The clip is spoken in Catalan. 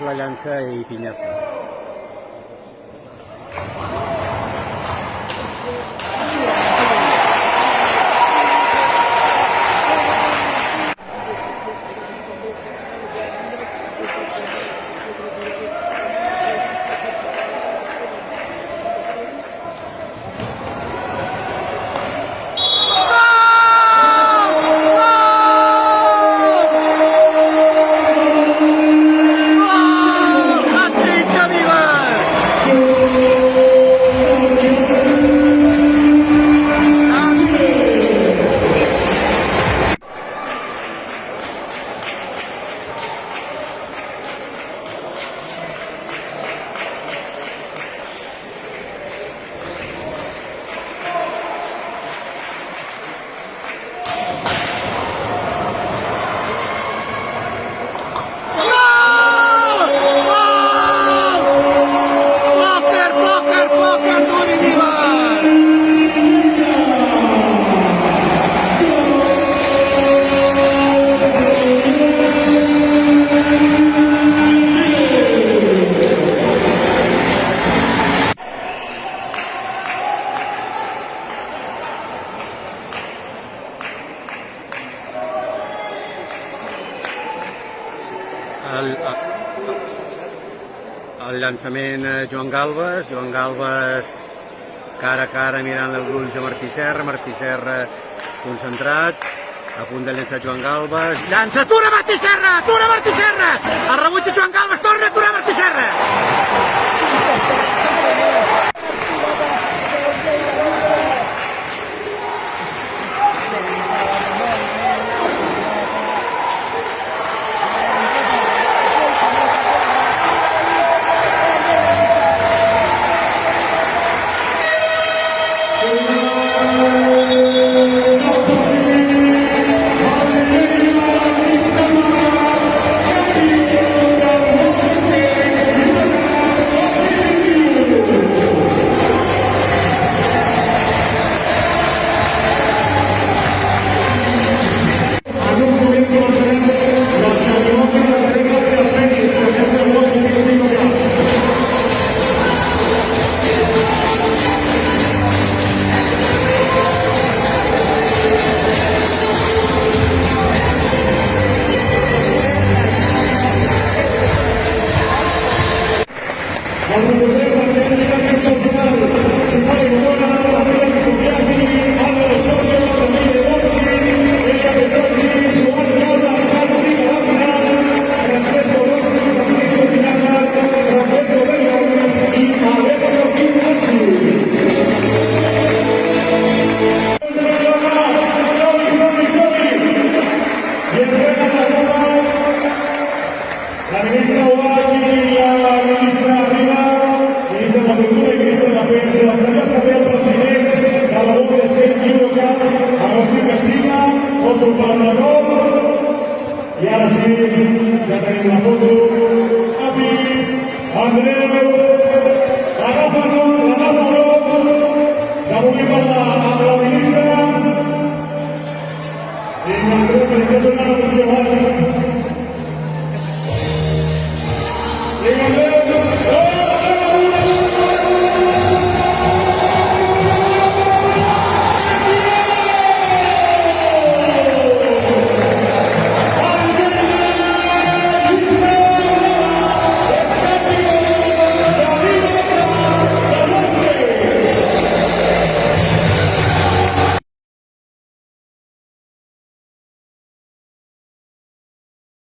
és la llança i pinyassa. El llançament Joan Galbes cara a cara mirant el gruix a Marti Serra concentrat, a punt de llançar Joan Galbes, llança, atura Marti Serra, el rebuig de Joan Galbes, torna a aturar Marti Serra. I ara sí, ja tenim la foto. Api, Andreu, agafa-lo, que vulgui parlar amb la ministra. I Andreu, que li fes una noció